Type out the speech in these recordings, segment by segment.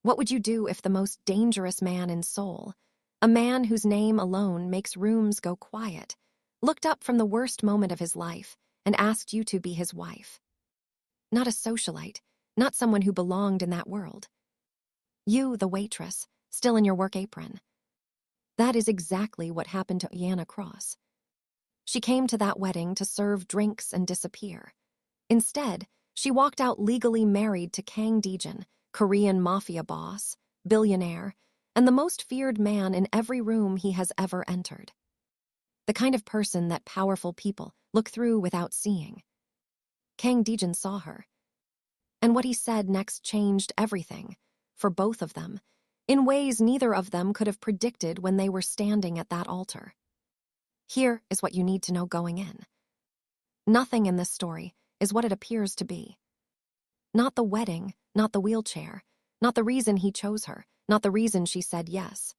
What would you do if the most dangerous man in Seoul, a man whose name alone makes rooms go quiet, looked up from the worst moment of his life and asked you to be his wife? Not a socialite, not someone who belonged in that world. You, the waitress, still in your work apron. That is exactly what happened to Yana Cross. She came to that wedding to serve drinks and disappear. Instead, she walked out legally married to Kang Dejin, Korean Mafia boss, billionaire, and the most feared man in every room he has ever entered. The kind of person that powerful people look through without seeing. Kang Dejin saw her. And what he said next changed everything, for both of them, in ways neither of them could have predicted when they were standing at that altar. Here is what you need to know going in. Nothing in this story is what it appears to be. Not the wedding, not the wheelchair, not the reason he chose her, not the reason she said yes.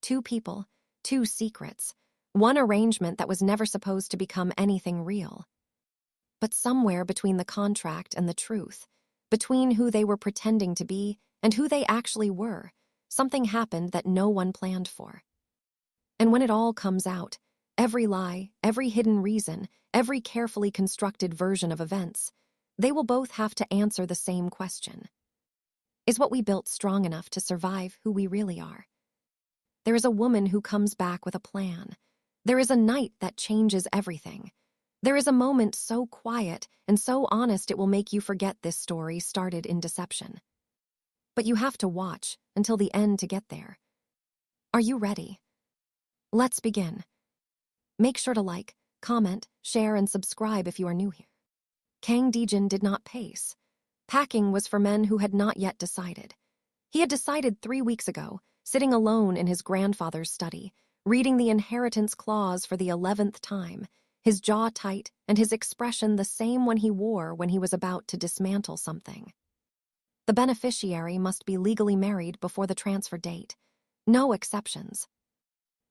Two people, two secrets, one arrangement that was never supposed to become anything real. But somewhere between the contract and the truth, between who they were pretending to be and who they actually were, something happened that no one planned for. And when it all comes out, every lie, every hidden reason, every carefully constructed version of events, they will both have to answer the same question. Is what we built strong enough to survive who we really are? There is a woman who comes back with a plan. There is a night that changes everything. There is a moment so quiet and so honest it will make you forget this story started in deception. But you have to watch until the end to get there. Are you ready? Let's begin. Make sure to like, comment, share, and subscribe if you are new here. Kang Dejin did not pace. Packing was for men who had not yet decided. He had decided 3 weeks ago, sitting alone in his grandfather's study, reading the inheritance clause for the 11th time, his jaw tight and his expression the same one he wore when he was about to dismantle something. The beneficiary must be legally married before the transfer date. No exceptions.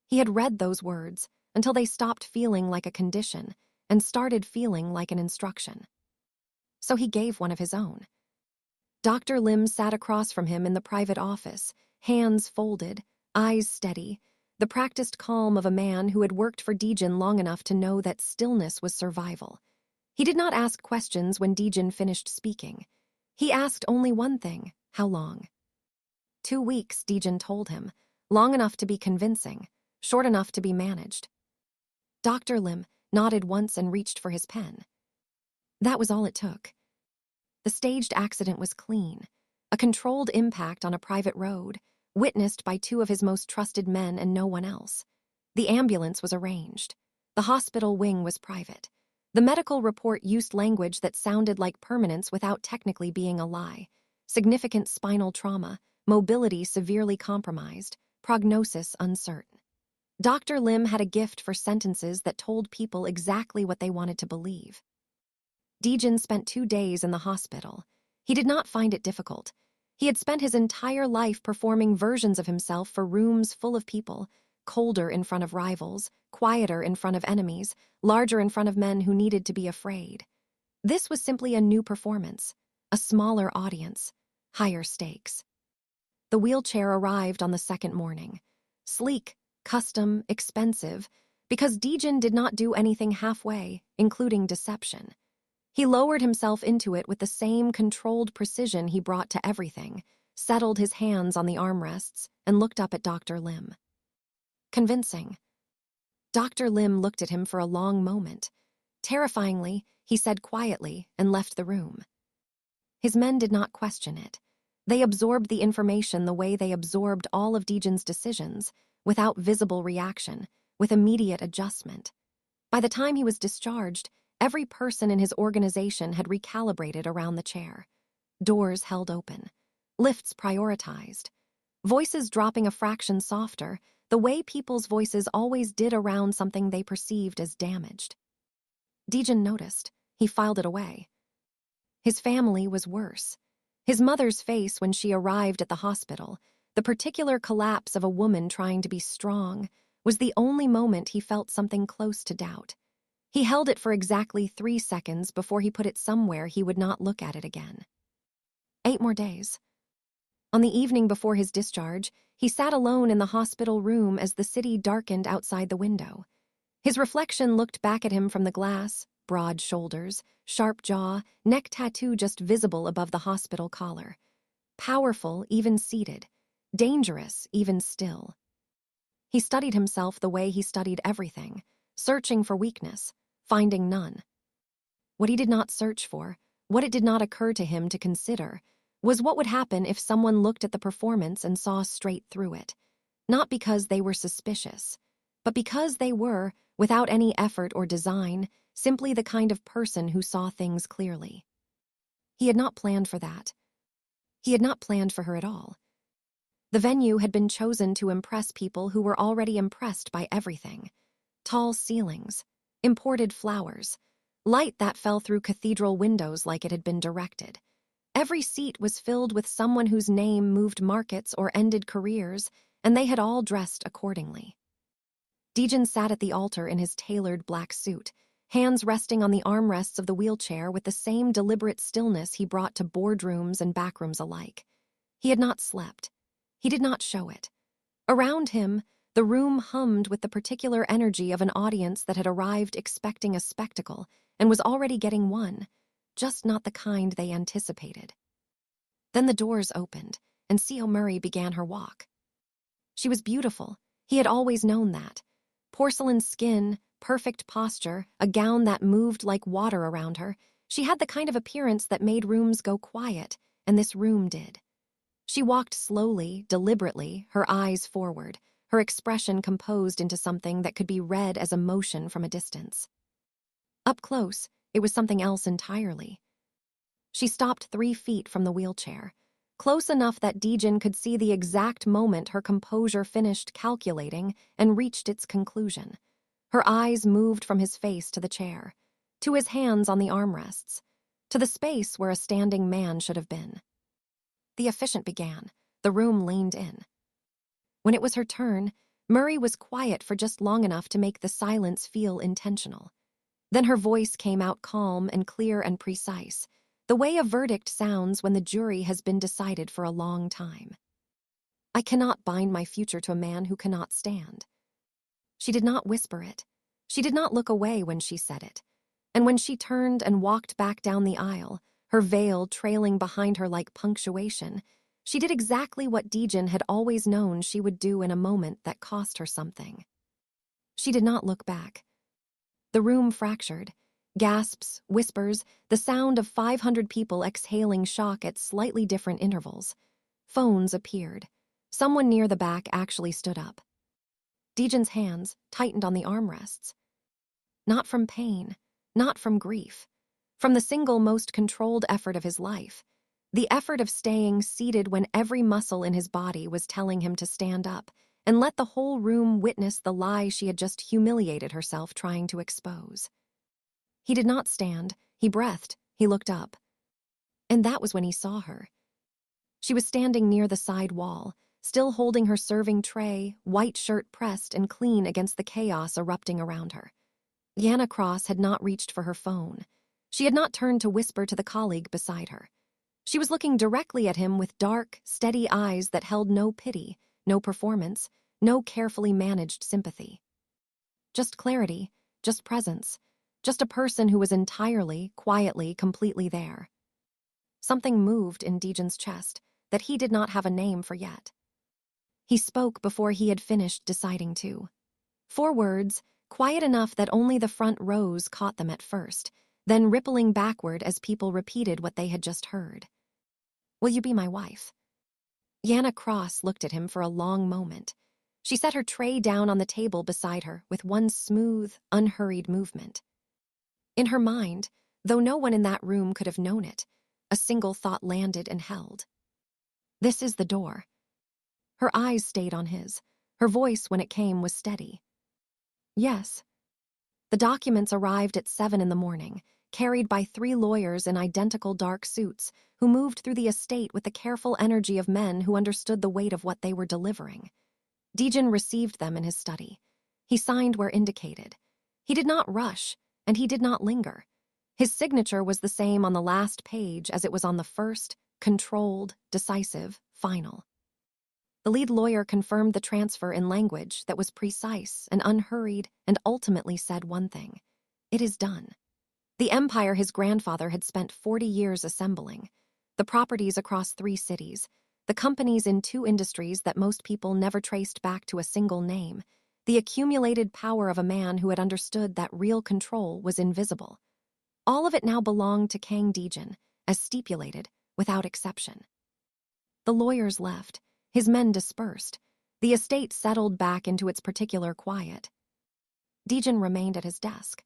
He had read those words until they stopped feeling like a condition and started feeling like an instruction. So he gave one of his own. Dr. Lim sat across from him in the private office, hands folded, eyes steady, the practiced calm of a man who had worked for Dejin long enough to know that stillness was survival. He did not ask questions when Dejin finished speaking. He asked only one thing: how long? 2 weeks, Dejin told him, long enough to be convincing, short enough to be managed. Dr. Lim nodded once and reached for his pen. That was all it took. The staged accident was clean, a controlled impact on a private road, witnessed by 2 of his most trusted men and no one else. The ambulance was arranged. The hospital wing was private. The medical report used language that sounded like permanence without technically being a lie. Significant spinal trauma, mobility severely compromised, prognosis uncertain. Dr. Lim had a gift for sentences that told people exactly what they wanted to believe. Dejin spent 2 days in the hospital. He did not find it difficult. He had spent his entire life performing versions of himself for rooms full of people, colder in front of rivals, quieter in front of enemies, larger in front of men who needed to be afraid. This was simply a new performance, a smaller audience, higher stakes. The wheelchair arrived on the second morning. Sleek, custom, expensive, because Dejin did not do anything halfway, including deception. He lowered himself into it with the same controlled precision he brought to everything, settled his hands on the armrests, and looked up at Dr. Lim. Convincing. Dr. Lim looked at him for a long moment. Terrifyingly, he said quietly and left the room. His men did not question it. They absorbed the information the way they absorbed all of Dejin's decisions, without visible reaction, with immediate adjustment. By the time he was discharged, every person in his organization had recalibrated around the chair. Doors held open. Lifts prioritized. Voices dropping a fraction softer, the way people's voices always did around something they perceived as damaged. Dejin noticed. He filed it away. His family was worse. His mother's face when she arrived at the hospital, the particular collapse of a woman trying to be strong, was the only moment he felt something close to doubt. He held it for exactly 3 seconds before he put it somewhere he would not look at it again. 8 more days. On the evening before his discharge, he sat alone in the hospital room as the city darkened outside the window. His reflection looked back at him from the glass, broad shoulders, sharp jaw, neck tattoo just visible above the hospital collar. Powerful, even seated. Dangerous, even still. He studied himself the way he studied everything, searching for weakness, finding none. What he did not search for, what it did not occur to him to consider, was what would happen if someone looked at the performance and saw straight through it. Not because they were suspicious, but because they were, without any effort or design, simply the kind of person who saw things clearly. He had not planned for that. He had not planned for her at all. The venue had been chosen to impress people who were already impressed by everything. Tall ceilings, imported flowers, light that fell through cathedral windows like it had been directed. Every seat was filled with someone whose name moved markets or ended careers, and they had all dressed accordingly. Dejan sat at the altar in his tailored black suit, hands resting on the armrests of the wheelchair with the same deliberate stillness he brought to boardrooms and backrooms alike. He had not slept. He did not show it. Around him, the room hummed with the particular energy of an audience that had arrived expecting a spectacle and was already getting one, just not the kind they anticipated. Then the doors opened, and C.O. Murray began her walk. She was beautiful. He had always known that. Porcelain skin, perfect posture, a gown that moved like water around her. She had the kind of appearance that made rooms go quiet, and this room did. She walked slowly, deliberately, her eyes forward, her expression composed into something that could be read as emotion from a distance. Up close, it was something else entirely. She stopped 3 feet from the wheelchair, close enough that Dejan could see the exact moment her composure finished calculating and reached its conclusion. Her eyes moved from his face to the chair, to his hands on the armrests, to the space where a standing man should have been. The efficient began. The room leaned in. When it was her turn, Murray was quiet for just long enough to make the silence feel intentional. Then her voice came out calm and clear and precise, the way a verdict sounds when the jury has been decided for a long time. I cannot bind my future to a man who cannot stand. She did not whisper it. She did not look away when she said it. And when she turned and walked back down the aisle, her veil trailing behind her like punctuation, she did exactly what Dejan had always known she would do in a moment that cost her something. She did not look back. The room fractured. Gasps, whispers, the sound of 500 people exhaling shock at slightly different intervals. Phones appeared. Someone near the back actually stood up. Dejan's hands tightened on the armrests. Not from pain, not from grief. From the single most controlled effort of his life, the effort of staying seated when every muscle in his body was telling him to stand up and let the whole room witness the lie she had just humiliated herself trying to expose. He did not stand, he breathed, he looked up. And that was when he saw her. She was standing near the side wall, still holding her serving tray, white shirt pressed and clean against the chaos erupting around her. Yana Cross had not reached for her phone. She had not turned to whisper to the colleague beside her. She was looking directly at him with dark, steady eyes that held no pity, no performance, no carefully managed sympathy. Just clarity, just presence, just a person who was entirely, quietly, completely there. Something moved in Dejan's chest that he did not have a name for yet. He spoke before he had finished deciding to. 4 words, quiet enough that only the front rows caught them at first, then rippling backward as people repeated what they had just heard. Will you be my wife? Yana Cross looked at him for a long moment. She set her tray down on the table beside her with one smooth, unhurried movement. In her mind, though no one in that room could have known it, a single thought landed and held. This is the door. Her eyes stayed on his. Her voice, when it came, was steady. Yes. The documents arrived at 7 in the morning, carried by 3 lawyers in identical dark suits who moved through the estate with the careful energy of men who understood the weight of what they were delivering. Dejan received them in his study. He signed where indicated. He did not rush, and he did not linger. His signature was the same on the last page as it was on the first, controlled, decisive, final. The lead lawyer confirmed the transfer in language that was precise and unhurried and ultimately said one thing: "It is done." The empire his grandfather had spent 40 years assembling, the properties across 3 cities, the companies in 2 industries that most people never traced back to a single name, the accumulated power of a man who had understood that real control was invisible. All of it now belonged to Kang Dejin, as stipulated, without exception. The lawyers left, his men dispersed, the estate settled back into its particular quiet. Dejin remained at his desk.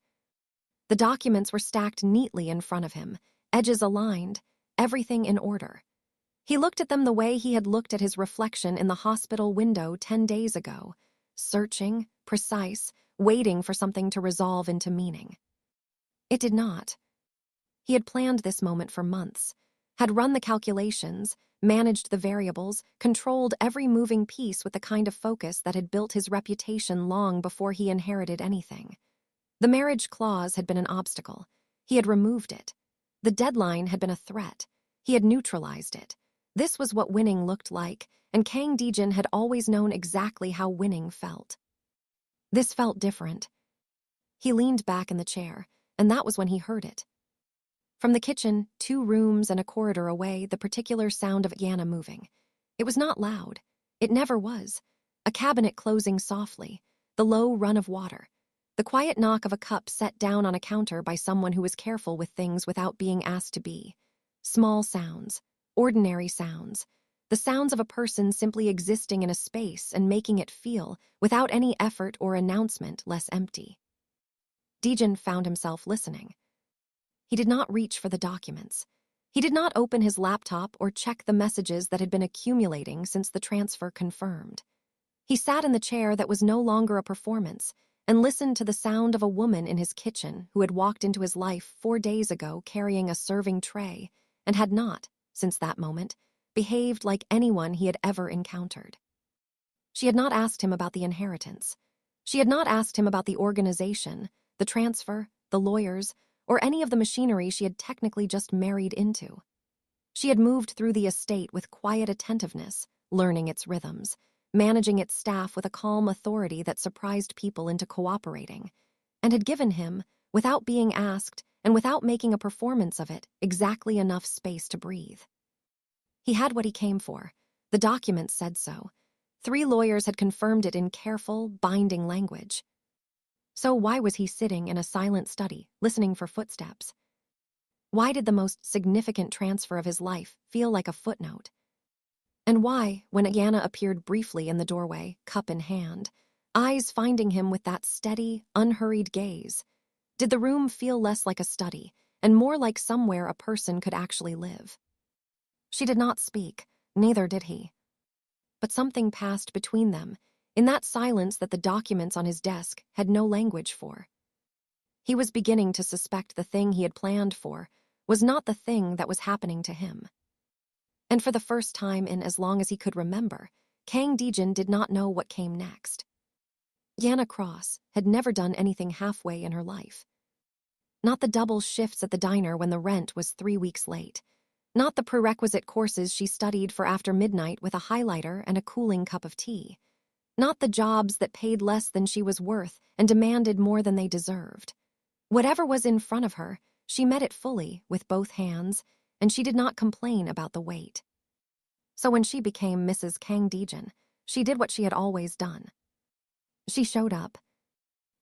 The documents were stacked neatly in front of him, edges aligned, everything in order. He looked at them the way he had looked at his reflection in the hospital window 10 days ago, searching, precise, waiting for something to resolve into meaning. It did not. He had planned this moment for months, had run the calculations, managed the variables, controlled every moving piece with the kind of focus that had built his reputation long before he inherited anything. The marriage clause had been an obstacle. He had removed it. The deadline had been a threat. He had neutralized it. This was what winning looked like, and Kang Dejin had always known exactly how winning felt. This felt different. He leaned back in the chair, and that was when he heard it. From the kitchen, 2 rooms and a corridor away, the particular sound of Yana moving. It was not loud. It never was. A cabinet closing softly, the low run of water, the quiet knock of a cup set down on a counter by someone who was careful with things without being asked to be. Small sounds, ordinary sounds, the sounds of a person simply existing in a space and making it feel, without any effort or announcement, less empty. Dejin found himself listening. He did not reach for the documents. He did not open his laptop or check the messages that had been accumulating since the transfer confirmed. He sat in the chair that was no longer a performance and listened to the sound of a woman in his kitchen who had walked into his life 4 days ago carrying a serving tray and had not, since that moment, behaved like anyone he had ever encountered. She had not asked him about the inheritance. She had not asked him about the organization, the transfer, the lawyers, or any of the machinery she had technically just married into. She had moved through the estate with quiet attentiveness, learning its rhythms, managing its staff with a calm authority that surprised people into cooperating, and had given him, without being asked and without making a performance of it, exactly enough space to breathe. He had what he came for. The documents said so. 3 lawyers had confirmed it in careful, binding language. So why was he sitting in a silent study, listening for footsteps? Why did the most significant transfer of his life feel like a footnote? And why, when Yana appeared briefly in the doorway, cup in hand, eyes finding him with that steady, unhurried gaze, did the room feel less like a study and more like somewhere a person could actually live? She did not speak, neither did he. But something passed between them, in that silence that the documents on his desk had no language for. He was beginning to suspect the thing he had planned for was not the thing that was happening to him. And for the first time in as long as he could remember, Kang Dejin did not know what came next. Yana Cross had never done anything halfway in her life. Not the double shifts at the diner when the rent was 3 weeks late. Not the prerequisite courses she studied for after midnight with a highlighter and a cooling cup of tea. Not the jobs that paid less than she was worth and demanded more than they deserved. Whatever was in front of her, she met it fully, with both hands, and she did not complain about the wait. So when she became Mrs. Kang Dejin, she did what she had always done. She showed up.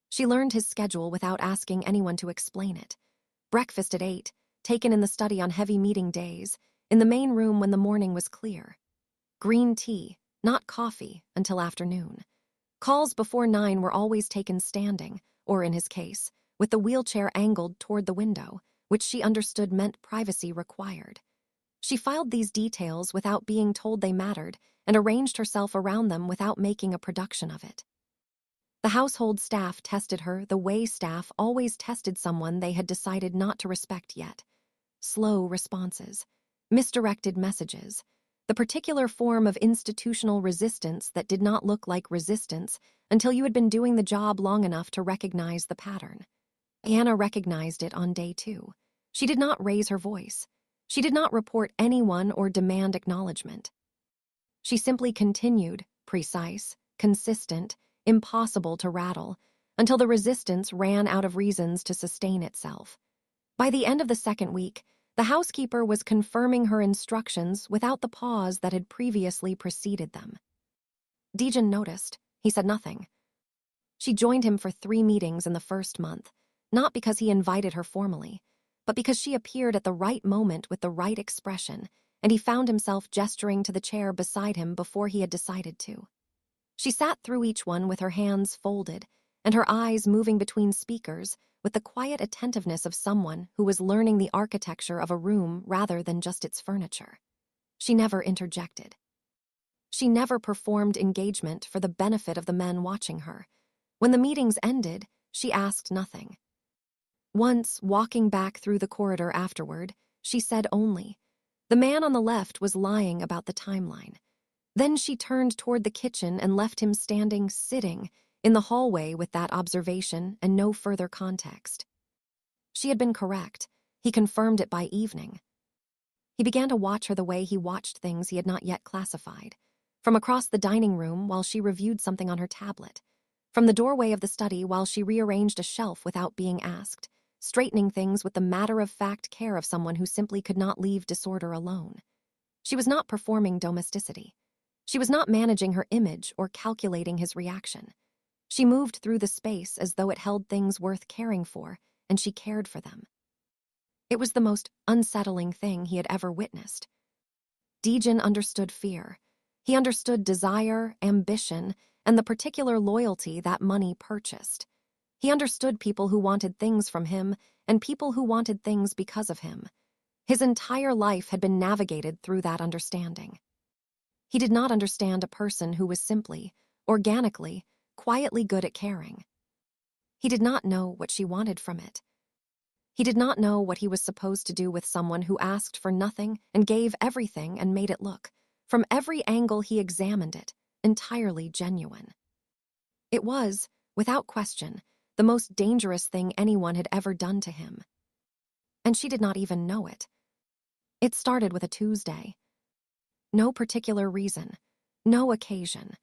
She learned his schedule without asking anyone to explain it. Breakfast at 8, taken in the study on heavy meeting days, in the main room when the morning was clear. Green tea, not coffee, until afternoon. Calls before 9 were always taken standing, or in his case, with the wheelchair angled toward the window, which she understood meant privacy required. She filed these details without being told they mattered and arranged herself around them without making a production of it. The household staff tested her the way staff always tested someone they had decided not to respect yet. Slow responses, misdirected messages, the particular form of institutional resistance that did not look like resistance until you had been doing the job long enough to recognize the pattern. Anna recognized it on day 2. She did not raise her voice. She did not report anyone or demand acknowledgement. She simply continued, precise, consistent, impossible to rattle, until the resistance ran out of reasons to sustain itself. By the end of the second week, the housekeeper was confirming her instructions without the pause that had previously preceded them. Dejan noticed. He said nothing. She joined him for 3 meetings in the first month, not because he invited her formally, but because she appeared at the right moment with the right expression, and he found himself gesturing to the chair beside him before he had decided to. She sat through each one with her hands folded and her eyes moving between speakers with the quiet attentiveness of someone who was learning the architecture of a room rather than just its furniture. She never interjected. She never performed engagement for the benefit of the men watching her. When the meetings ended, she asked nothing. Once, walking back through the corridor afterward, she said only, "The man on the left was lying about the timeline." Then she turned toward the kitchen and left him sitting, in the hallway with that observation and no further context. She had been correct. He confirmed it by evening. He began to watch her the way he watched things he had not yet classified. From across the dining room while she reviewed something on her tablet. From the doorway of the study while she rearranged a shelf without being asked, straightening things with the matter-of-fact care of someone who simply could not leave disorder alone. She was not performing domesticity. She was not managing her image or calculating his reaction. She moved through the space as though it held things worth caring for, and she cared for them. It was the most unsettling thing he had ever witnessed. Dejan understood fear. He understood desire, ambition, and the particular loyalty that money purchased. He understood people who wanted things from him and people who wanted things because of him. His entire life had been navigated through that understanding. He did not understand a person who was simply, organically, quietly good at caring. He did not know what she wanted from it. He did not know what he was supposed to do with someone who asked for nothing and gave everything and made it look, from every angle he examined it, entirely genuine. It was, without question, the most dangerous thing anyone had ever done to him. And she did not even know it. It started with a Tuesday. No particular reason, no occasion.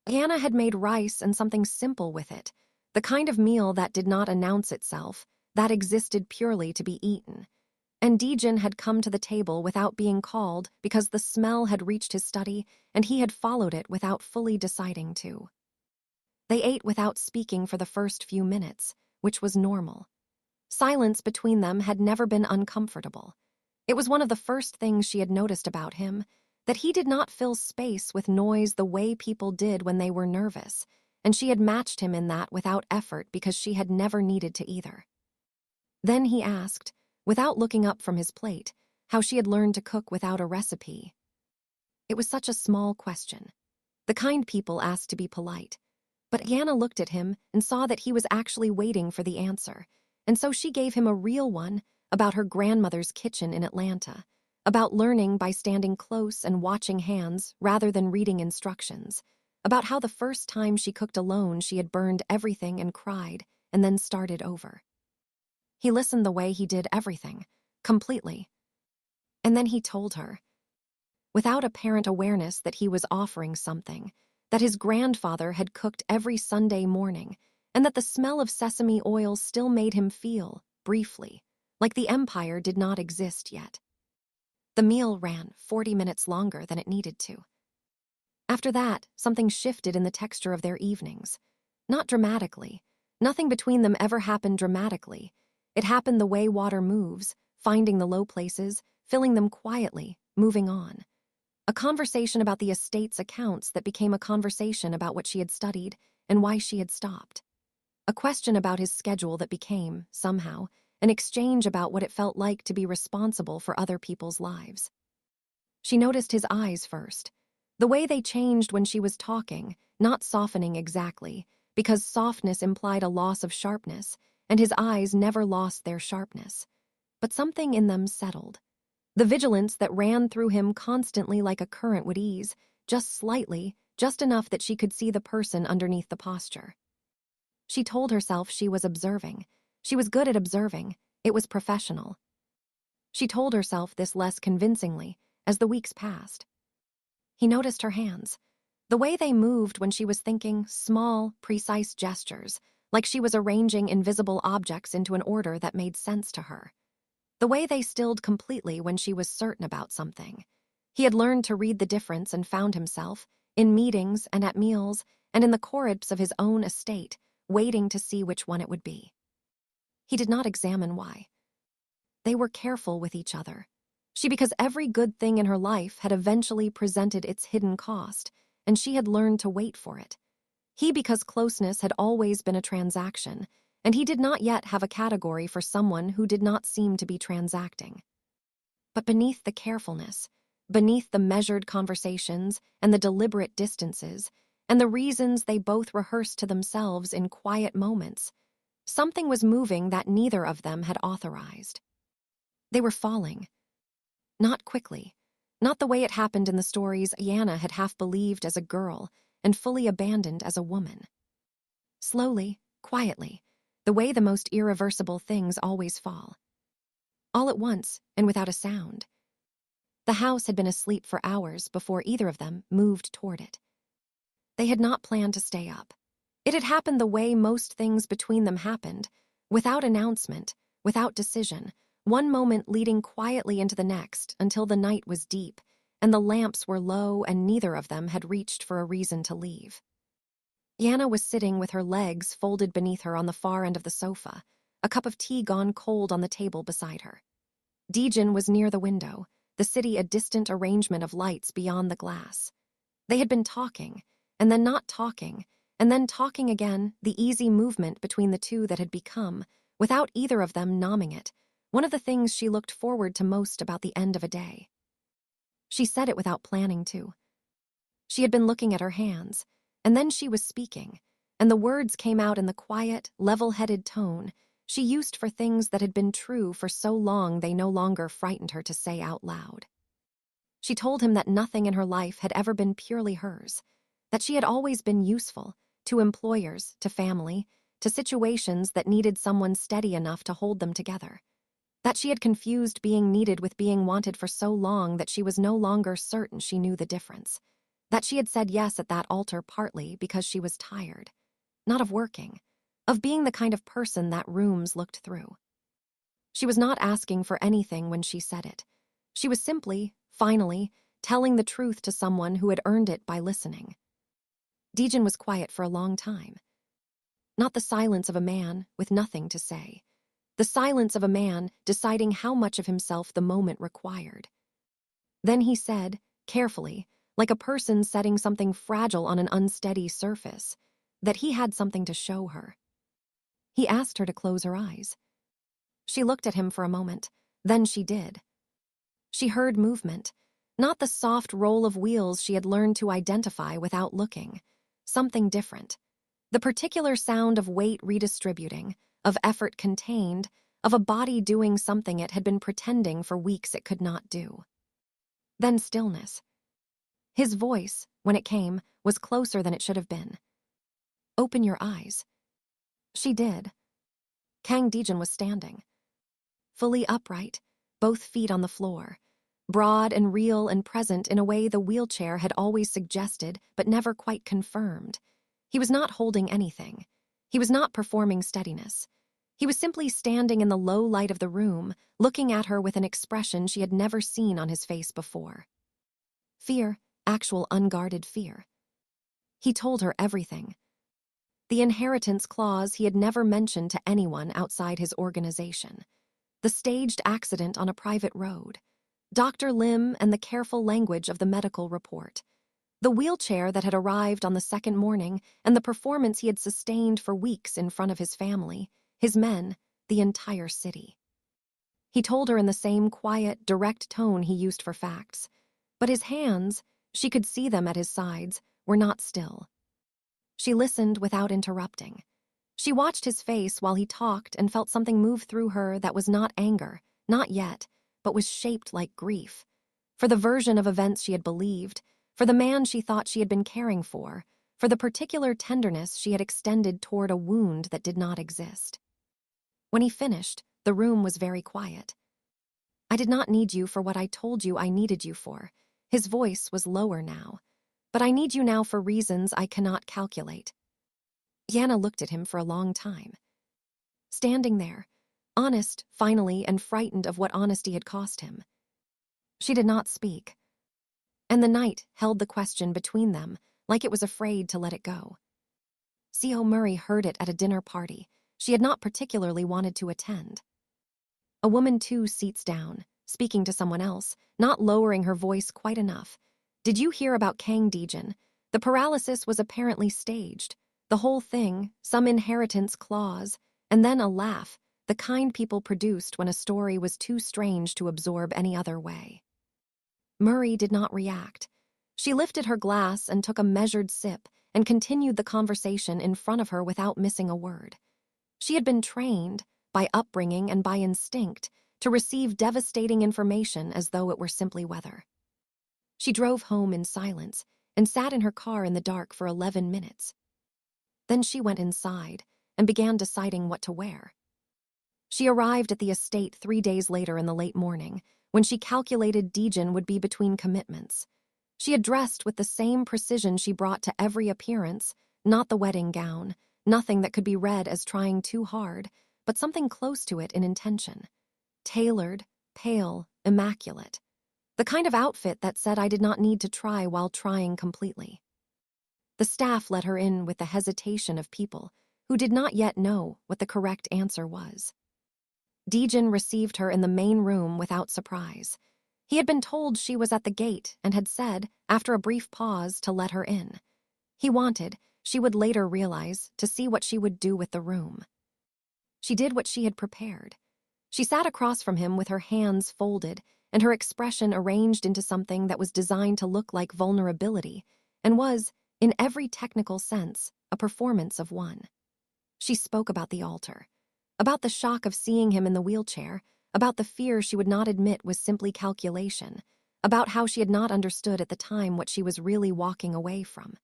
Anna had made rice and something simple with it, the kind of meal that did not announce itself, that existed purely to be eaten. And Dejan had come to the table without being called because the smell had reached his study and he had followed it without fully deciding to. They ate without speaking for the first few minutes, which was normal. Silence between them had never been uncomfortable. It was one of the first things she had noticed about him, that he did not fill space with noise the way people did when they were nervous, and she had matched him in that without effort because she had never needed to either. Then he asked, without looking up from his plate, how she had learned to cook without a recipe. It was such a small question. The kind people asked to be polite. But Anna looked at him and saw that he was actually waiting for the answer, and so she gave him a real one about her grandmother's kitchen in Atlanta, about learning by standing close and watching hands rather than reading instructions, about how the first time she cooked alone she had burned everything and cried, and then started over. He listened the way he did everything, completely. And then he told her, without apparent awareness that he was offering something, that his grandfather had cooked every Sunday morning, and that the smell of sesame oil still made him feel, briefly, like the empire did not exist yet. The meal ran 40 minutes longer than it needed to. After that, something shifted in the texture of their evenings. Not dramatically. Nothing between them ever happened dramatically. It happened the way water moves, finding the low places, filling them quietly, moving on. A conversation about the estate's accounts that became a conversation about what she had studied and why she had stopped. A question about his schedule that became, somehow, an exchange about what it felt like to be responsible for other people's lives. She noticed his eyes first. The way they changed when she was talking, not softening exactly, because softness implied a loss of sharpness, and his eyes never lost their sharpness. But something in them settled. The vigilance that ran through him constantly like a current would ease, just slightly, just enough that she could see the person underneath the posture. She told herself she was observing. She was good at observing. It was professional. She told herself this less convincingly as the weeks passed. He noticed her hands, the way they moved when she was thinking, small, precise gestures, like she was arranging invisible objects into an order that made sense to her. The way they stilled completely when she was certain about something. He had learned to read the difference and found himself, in meetings and at meals and in the corridors of his own estate, waiting to see which one it would be. He did not examine why. They were careful with each other. She because every good thing in her life had eventually presented its hidden cost, and she had learned to wait for it. He because closeness had always been a transaction, and he did not yet have a category for someone who did not seem to be transacting. But beneath the carefulness, beneath the measured conversations and the deliberate distances, and the reasons they both rehearsed to themselves in quiet moments, something was moving that neither of them had authorized. They were falling. Not quickly. Not the way it happened in the stories Yana had half believed as a girl and fully abandoned as a woman. Slowly, quietly, the way the most irreversible things always fall. All at once, and without a sound. The house had been asleep for hours before either of them moved toward it. They had not planned to stay up. It had happened the way most things between them happened, without announcement, without decision, one moment leading quietly into the next until the night was deep, and the lamps were low and neither of them had reached for a reason to leave. Yana was sitting with her legs folded beneath her on the far end of the sofa, a cup of tea gone cold on the table beside her. Dejin was near the window, the city a distant arrangement of lights beyond the glass. They had been talking, and then not talking, and then talking again, the easy movement between the two that had become, without either of them nomming it, one of the things she looked forward to most about the end of a day. She said it without planning to. She had been looking at her hands, and then she was speaking, and the words came out in the quiet, level-headed tone she used for things that had been true for so long they no longer frightened her to say out loud. She told him that nothing in her life had ever been purely hers, that she had always been useful, to employers, to family, to situations that needed someone steady enough to hold them together. That she had confused being needed with being wanted for so long that she was no longer certain she knew the difference. That she had said yes at that altar partly because she was tired. Not of working, of being the kind of person that rooms looked through. She was not asking for anything when she said it. She was simply, finally, telling the truth to someone who had earned it by listening. Dejin was quiet for a long time. Not the silence of a man with nothing to say. The silence of a man deciding how much of himself the moment required. Then he said, carefully, like a person setting something fragile on an unsteady surface, that he had something to show her. He asked her to close her eyes. She looked at him for a moment, then she did. She heard movement, not the soft roll of wheels she had learned to identify without looking. Something different. The particular sound of weight redistributing, of effort contained, of a body doing something it had been pretending for weeks it could not do. Then stillness. His voice, when it came, was closer than it should have been. Open your eyes. She did. Kang Dejin was standing. Fully upright, both feet on the floor. Broad and real and present in a way the wheelchair had always suggested but never quite confirmed. He was not holding anything. He was not performing steadiness. He was simply standing in the low light of the room, looking at her with an expression she had never seen on his face before. Fear, actual unguarded fear. He told her everything. The inheritance clause he had never mentioned to anyone outside his organization. The staged accident on a private road. Dr. Lim and the careful language of the medical report. The wheelchair that had arrived on the second morning and the performance he had sustained for weeks in front of his family, his men, the entire city. He told her in the same quiet, direct tone he used for facts. But his hands, she could see them at his sides, were not still. She listened without interrupting. She watched his face while he talked and felt something move through her that was not anger, not yet, but was shaped like grief. For the version of events she had believed, for the man she thought she had been caring for the particular tenderness she had extended toward a wound that did not exist. When he finished, the room was very quiet. I did not need you for what I told you I needed you for. His voice was lower now. But I need you now for reasons I cannot calculate. Yana looked at him for a long time. Standing there, honest, finally, and frightened of what honesty had cost him. She did not speak. And the night held the question between them, like it was afraid to let it go. C.O. Murray heard it at a dinner party she had not particularly wanted to attend. A woman 2 seats down, speaking to someone else, not lowering her voice quite enough. Did you hear about Kang Deejin? The paralysis was apparently staged. The whole thing, some inheritance clause, and then a laugh, the kind people produced when a story was too strange to absorb any other way. Murray did not react. She lifted her glass and took a measured sip and continued the conversation in front of her without missing a word. She had been trained, by upbringing and by instinct, to receive devastating information as though it were simply weather. She drove home in silence and sat in her car in the dark for 11 minutes. Then she went inside and began deciding what to wear. She arrived at the estate 3 days later in the late morning, when she calculated Deejin would be between commitments. She had dressed with the same precision she brought to every appearance, not the wedding gown, nothing that could be read as trying too hard, but something close to it in intention. Tailored, pale, immaculate. The kind of outfit that said I did not need to try while trying completely. The staff let her in with the hesitation of people who did not yet know what the correct answer was. Deejin received her in the main room without surprise. He had been told she was at the gate and had said, after a brief pause, to let her in. He wanted, she would later realize, to see what she would do with the room. She did what she had prepared. She sat across from him with her hands folded and her expression arranged into something that was designed to look like vulnerability and was, in every technical sense, a performance of one. She spoke about the altar, about the shock of seeing him in the wheelchair, about the fear she would not admit was simply calculation, about how she had not understood at the time what she was really walking away from.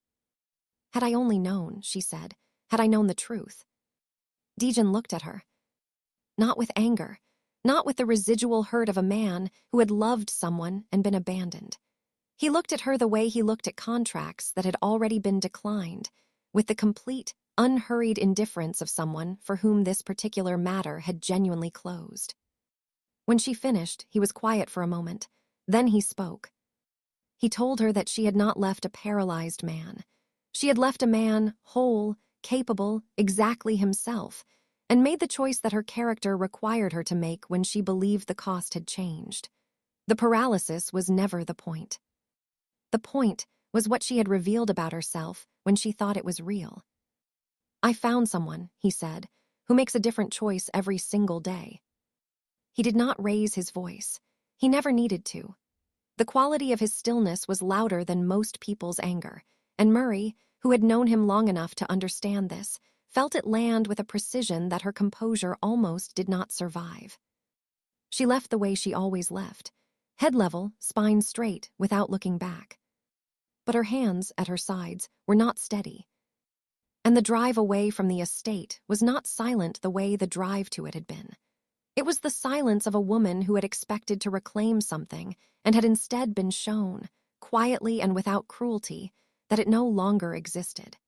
Had I only known, she said, had I known the truth. Deejin looked at her. Not with anger, not with the residual hurt of a man who had loved someone and been abandoned. He looked at her the way he looked at contracts that had already been declined, with the complete, unhurried indifference of someone for whom this particular matter had genuinely closed. When she finished, he was quiet for a moment. Then he spoke. He told her that she had not left a paralyzed man. She had left a man whole, capable, exactly himself, and made the choice that her character required her to make when she believed the cost had changed. The paralysis was never the point. The point was what she had revealed about herself when she thought it was real. I found someone, he said, who makes a different choice every single day. He did not raise his voice. He never needed to. The quality of his stillness was louder than most people's anger, and Murray, who had known him long enough to understand this, felt it land with a precision that her composure almost did not survive. She left the way she always left, head level, spine straight, without looking back. But her hands, at her sides, were not steady. And the drive away from the estate was not silent the way the drive to it had been. It was the silence of a woman who had expected to reclaim something and had instead been shown, quietly and without cruelty, that it no longer existed.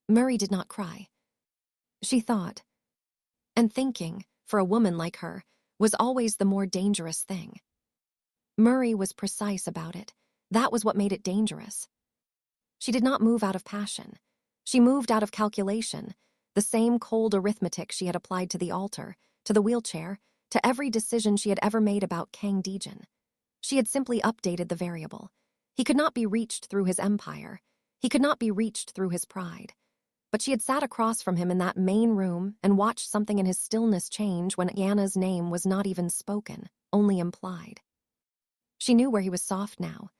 Murray did not cry. She thought. And thinking, for a woman like her, was always the more dangerous thing. Murray was precise about it. That was what made it dangerous. She did not move out of passion. She moved out of calculation, the same cold arithmetic she had applied to the altar, to the wheelchair, to every decision she had ever made about Kang Deejin. She had simply updated the variable. He could not be reached through his empire. He could not be reached through his pride. But she had sat across from him in that main room and watched something in his stillness change when Anna's name was not even spoken, only implied. She knew where he was soft now.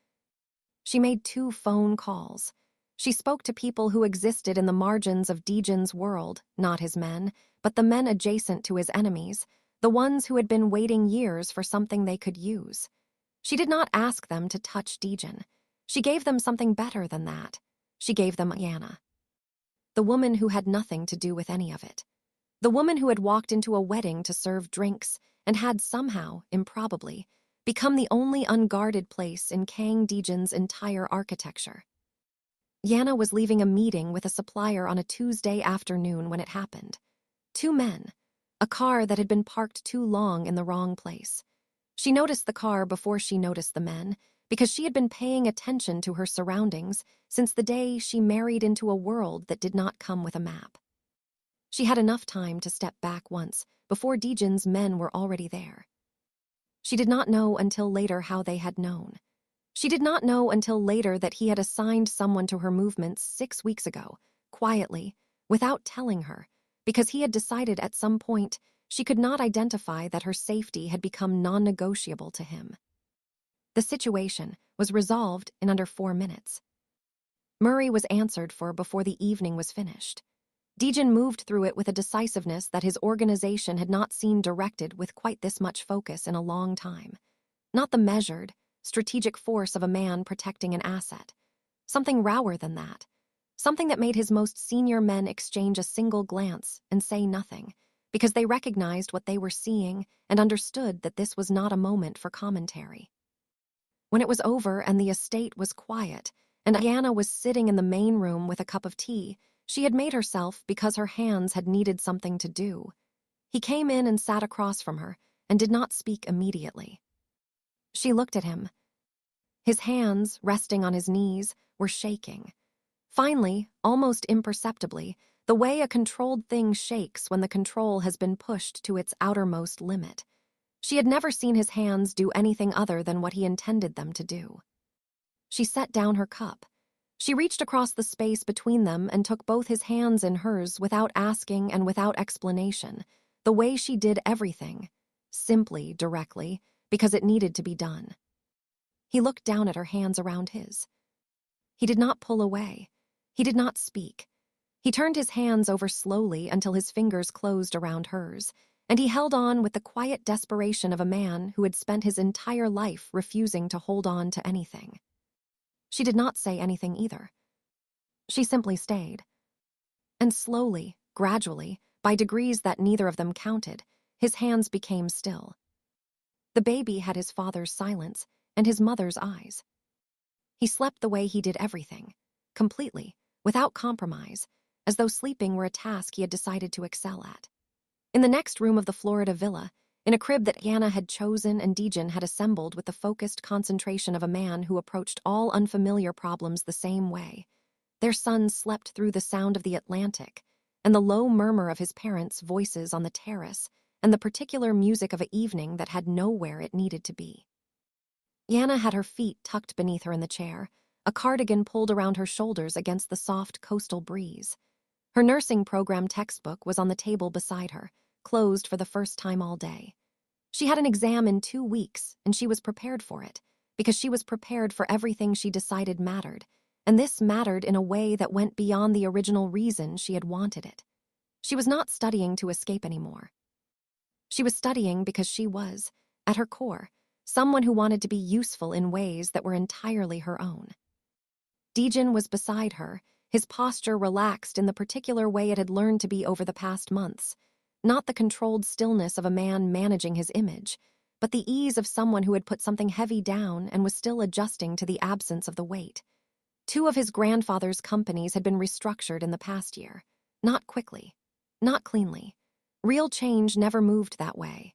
She made 2 phone calls. She spoke to people who existed in the margins of Deejin's world, not his men, but the men adjacent to his enemies, the ones who had been waiting years for something they could use. She did not ask them to touch Deejin. She gave them something better than that. She gave them Anna. The woman who had nothing to do with any of it. The woman who had walked into a wedding to serve drinks and had somehow, improbably, become the only unguarded place in Kang Dejan's entire architecture. Yana was leaving a meeting with a supplier on a Tuesday afternoon when it happened. Two men, a car that had been parked too long in the wrong place. She noticed the car before she noticed the men, because she had been paying attention to her surroundings since the day she married into a world that did not come with a map. She had enough time to step back once before Dejan's men were already there. She did not know until later how they had known. She did not know until later that he had assigned someone to her movements 6 weeks ago, quietly, without telling her, because he had decided at some point she could not identify that her safety had become non-negotiable to him. The situation was resolved in under 4 minutes. Murray was answered for before the evening was finished. Dejan moved through it with a decisiveness that his organization had not seen directed with quite this much focus in a long time. Not the measured, strategic force of a man protecting an asset. Something rower than that. Something that made his most senior men exchange a single glance and say nothing, because they recognized what they were seeing and understood that this was not a moment for commentary. When it was over and the estate was quiet, and Yana was sitting in the main room with a cup of tea, she had made herself because her hands had needed something to do. He came in and sat across from her and did not speak immediately. She looked at him. His hands, resting on his knees, were shaking. Finally, almost imperceptibly, the way a controlled thing shakes when the control has been pushed to its outermost limit. She had never seen his hands do anything other than what he intended them to do. She set down her cup. She reached across the space between them and took both his hands in hers without asking and without explanation, the way she did everything, simply, directly, because it needed to be done. He looked down at her hands around his. He did not pull away. He did not speak. He turned his hands over slowly until his fingers closed around hers, and he held on with the quiet desperation of a man who had spent his entire life refusing to hold on to anything. She did not say anything either. She simply stayed. And slowly, gradually, by degrees that neither of them counted, his hands became still. The baby had his father's silence and his mother's eyes. He slept the way he did everything, completely, without compromise, as though sleeping were a task he had decided to excel at. In the next room of the Florida villa, in a crib that Yana had chosen and Dejan had assembled with the focused concentration of a man who approached all unfamiliar problems the same way, their son slept through the sound of the Atlantic and the low murmur of his parents' voices on the terrace and the particular music of an evening that had nowhere it needed to be. Yana had her feet tucked beneath her in the chair, a cardigan pulled around her shoulders against the soft coastal breeze. Her nursing program textbook was on the table beside her, closed for the first time all day. She had an exam in 2 weeks, and she was prepared for it, because she was prepared for everything she decided mattered, and this mattered in a way that went beyond the original reason she had wanted it. She was not studying to escape anymore. She was studying because she was, at her core, someone who wanted to be useful in ways that were entirely her own. Dejan was beside her, his posture relaxed in the particular way it had learned to be over the past months, not the controlled stillness of a man managing his image, but the ease of someone who had put something heavy down and was still adjusting to the absence of the weight. 2 of his grandfather's companies had been restructured in the past year, not quickly, not cleanly. Real change never moved that way.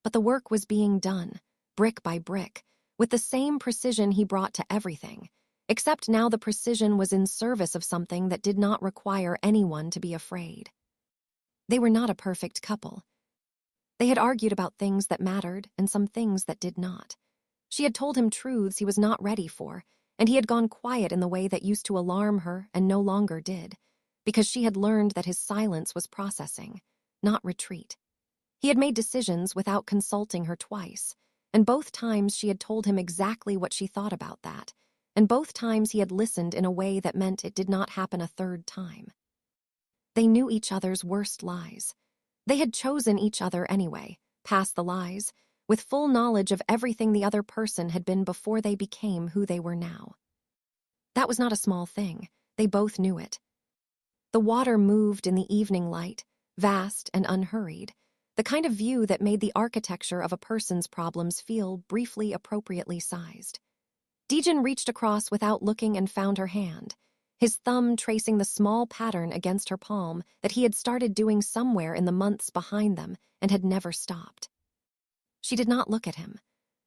But the work was being done, brick by brick, with the same precision he brought to everything, except now the precision was in service of something that did not require anyone to be afraid. They were not a perfect couple. They had argued about things that mattered and some things that did not. She had told him truths he was not ready for, and he had gone quiet in the way that used to alarm her and no longer did, because she had learned that his silence was processing, not retreat. He had made decisions without consulting her twice, and both times she had told him exactly what she thought about that, and both times he had listened in a way that meant it did not happen a third time. They knew each other's worst lies. They had chosen each other anyway, past the lies, with full knowledge of everything the other person had been before they became who they were now. That was not a small thing. They both knew it. The water moved in the evening light, vast and unhurried. the kind of view that made the architecture of a person's problems feel briefly appropriately sized. Dejin reached across without looking and found her hand, his thumb tracing the small pattern against her palm that he had started doing somewhere in the months behind them and had never stopped. She did not look at him.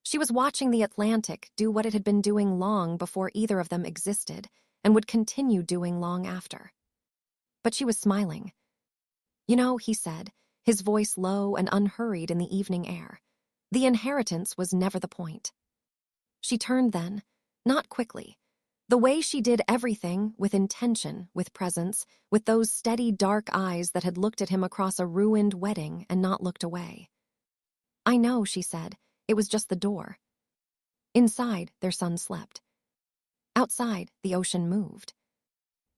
She was watching the Atlantic do what it had been doing long before either of them existed and would continue doing long after. But she was smiling. "You know," he said, his voice low and unhurried in the evening air, "the inheritance was never the point." She turned then, not quickly. The way she did everything, with intention, with presence, with those steady dark eyes that had looked at him across a ruined wedding and not looked away. "I know," she said. "It was just the door." Inside, their son slept. Outside, the ocean moved.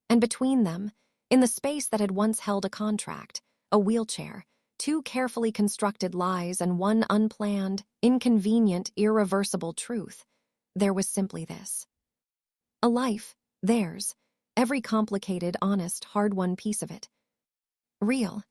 And between them, in the space that had once held a contract, a wheelchair, two carefully constructed lies and one unplanned, inconvenient, irreversible truth, there was simply this. A life, theirs, every complicated, honest, hard-won piece of it. Real,